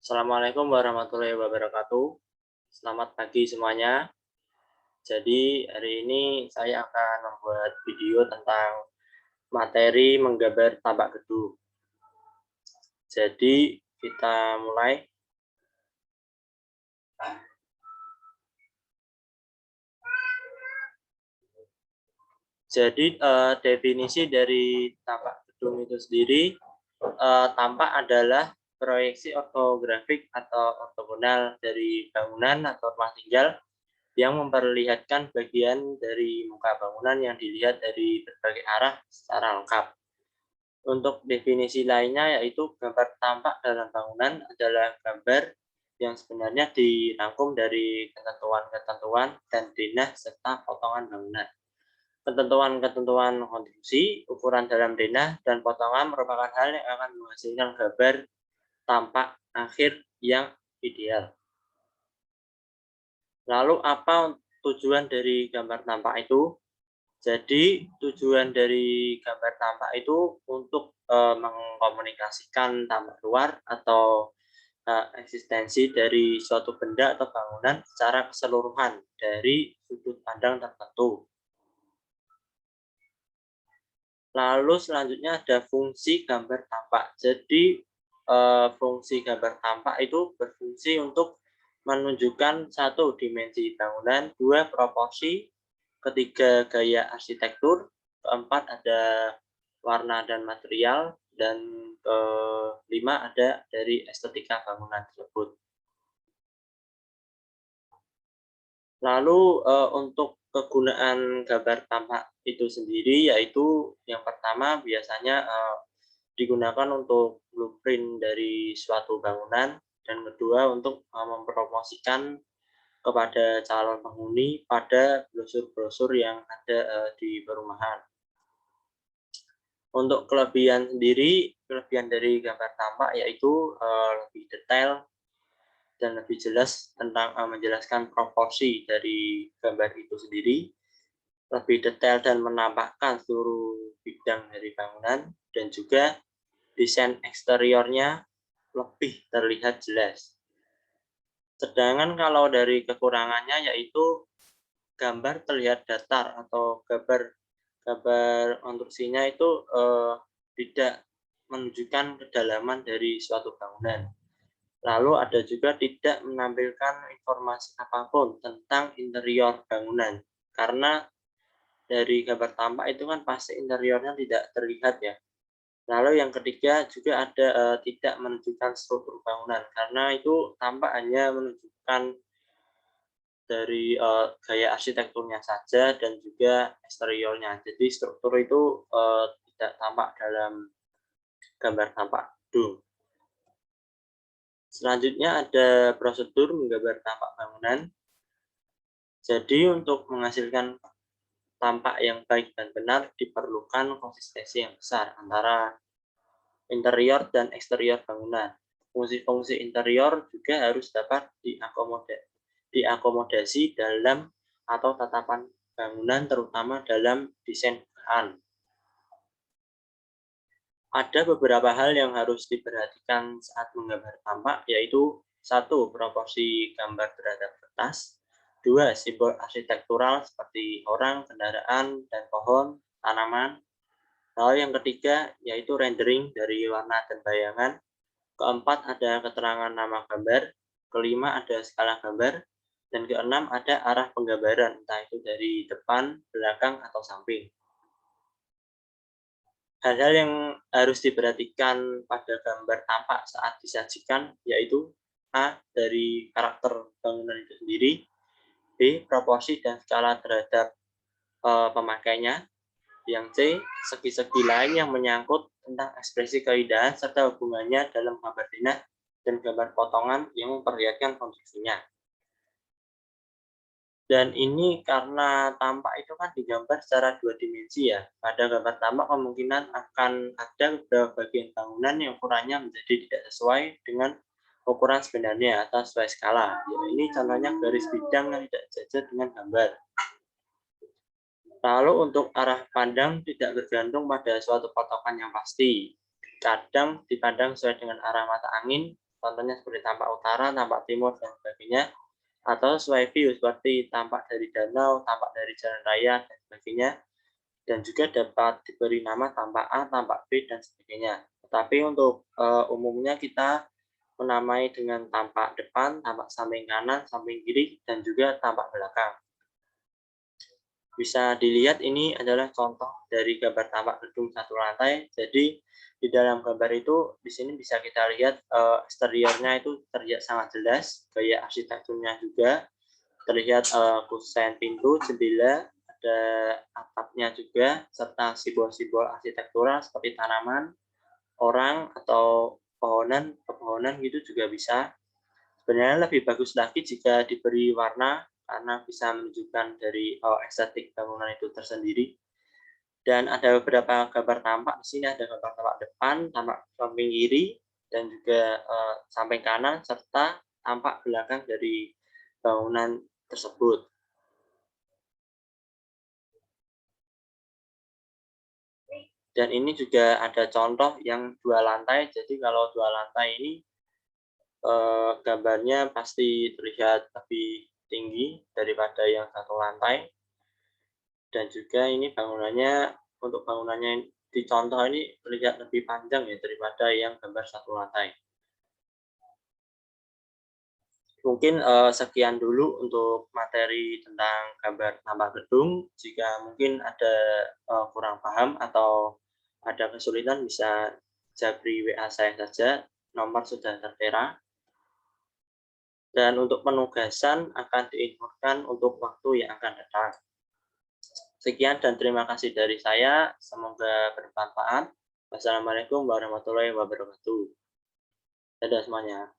Assalamualaikum warahmatullahi wabarakatuh. Selamat pagi semuanya. Jadi hari ini saya akan membuat video tentang materi menggambar tampak gedung. Jadi kita mulai. Jadi definisi dari tampak gedung itu sendiri, tampak adalah proyeksi ortografik atau ortogonal dari bangunan atau rumah tinggal yang memperlihatkan bagian dari muka bangunan yang dilihat dari berbagai arah secara lengkap. Untuk definisi lainnya yaitu gambar tampak dalam bangunan adalah gambar yang sebenarnya dirangkum dari ketentuan-ketentuan dan denah serta potongan bangunan. Ketentuan-ketentuan konstruksi, ukuran dalam denah, dan potongan merupakan hal yang akan menghasilkan gambar tampak akhir yang ideal. Lalu apa tujuan dari gambar tampak itu? Jadi tujuan dari gambar tampak itu untuk mengkomunikasikan tampak luar atau eksistensi dari suatu benda atau bangunan secara keseluruhan dari sudut pandang tertentu. Lalu selanjutnya ada fungsi gambar tampak. Jadi fungsi gambar tampak itu berfungsi untuk menunjukkan satu dimensi bangunan, dua proporsi, ketiga gaya arsitektur, keempat ada warna dan material, dan kelima ada dari estetika bangunan tersebut. Lalu untuk kegunaan gambar tampak itu sendiri yaitu yang pertama biasanya digunakan untuk blueprint dari suatu bangunan, dan kedua untuk mempromosikan kepada calon penghuni pada brosur-brosur yang ada di perumahan. Untuk kelebihan sendiri, kelebihan dari gambar tampak yaitu lebih detail dan lebih jelas tentang menjelaskan proporsi dari gambar itu sendiri, lebih detail dan menampakkan seluruh bidang dari bangunan, dan juga desain eksteriornya lebih terlihat jelas. Sedangkan kalau dari kekurangannya yaitu gambar terlihat datar atau gambar konstruksinya itu tidak menunjukkan kedalaman dari suatu bangunan. Lalu ada juga tidak menampilkan informasi apapun tentang interior bangunan, karena dari gambar tampak itu kan pasti interiornya tidak terlihat ya. Lalu yang ketiga juga ada tidak menunjukkan struktur bangunan, karena itu tampak hanya menunjukkan dari gaya arsitekturnya saja dan juga eksteriornya. Jadi struktur itu tidak tampak dalam gambar tampak gedung. Selanjutnya ada prosedur menggambar tampak bangunan. Jadi untuk menghasilkan tampak yang baik dan benar diperlukan konsistensi yang besar antara interior dan eksterior bangunan. Fungsi-fungsi interior juga harus dapat diakomodasi dalam atau tatapan bangunan, terutama dalam desain bahan. Ada beberapa hal yang harus diperhatikan saat menggambar tampak, yaitu 1. Proporsi gambar terhadap kertas, 2. Simbol arsitektural seperti orang, kendaraan, dan pohon, tanaman. Lalu yang ketiga yaitu rendering dari warna dan bayangan. Keempat ada keterangan nama gambar. Kelima ada skala gambar. Dan keenam ada arah penggambaran, entah itu dari depan, belakang, atau samping. Hal-hal yang harus diperhatikan pada gambar tampak saat disajikan yaitu A. Dari karakter bangunan itu sendiri, B. Proporsi dan skala terhadap pemakainya, yang C. Segi-segi lain yang menyangkut tentang ekspresi keindahan serta hubungannya dalam gambar denah dan gambar potongan yang memperlihatkan konstruksinya. Dan ini karena tampak itu kan digambar secara 2 dimensi ya. Pada gambar tampak kemungkinan akan ada beberapa bagian bangunan yang ukurannya menjadi tidak sesuai dengan ukuran sebenarnya atau sesuai skala. Ya, ini contohnya garis bidang yang tidak sejajar dengan gambar. Lalu untuk arah pandang tidak bergantung pada suatu patokan yang pasti. Kadang dipandang sesuai dengan arah mata angin, contohnya seperti tampak utara, tampak timur, dan sebagainya, atau sesuai view seperti tampak dari danau, tampak dari jalan raya, dan sebagainya, dan juga dapat diberi nama tampak A, tampak B, dan sebagainya. Tetapi untuk umumnya kita menamai dengan tampak depan, tampak samping kanan, samping kiri, dan juga tampak belakang. Bisa dilihat ini adalah contoh dari gambar tampak gedung satu lantai. Jadi di dalam gambar itu di sini bisa kita lihat eksteriornya itu terlihat sangat jelas, gaya arsitekturnya juga terlihat kusen pintu, jendela, ada atapnya juga, serta simbol-simbol arsitektural seperti tanaman, orang atau pepohonan gitu juga bisa. Sebenarnya lebih bagus lagi jika diberi warna karena bisa menunjukkan dari estetik bangunan itu tersendiri. Dan ada beberapa gambar tampak di sini, ada gambar tampak depan, tampak samping kiri, dan juga samping kanan serta tampak belakang dari bangunan tersebut. Dan ini juga ada contoh yang 2 lantai. Jadi kalau 2 lantai ini gambarnya pasti terlihat lebih tinggi daripada yang 1 lantai. Dan juga ini bangunannya, untuk bangunannya di contoh ini terlihat lebih panjang ya daripada yang gambar 1 lantai. Mungkin sekian dulu untuk materi tentang gambar tampak gedung. Jika mungkin ada kurang paham atau ada kesulitan bisa japri WA saya saja, nomor sudah tertera. Dan untuk penugasan akan diinfokan untuk waktu yang akan datang. Sekian dan terima kasih dari saya, semoga bermanfaat. Wassalamualaikum warahmatullahi wabarakatuh. Dadah semuanya.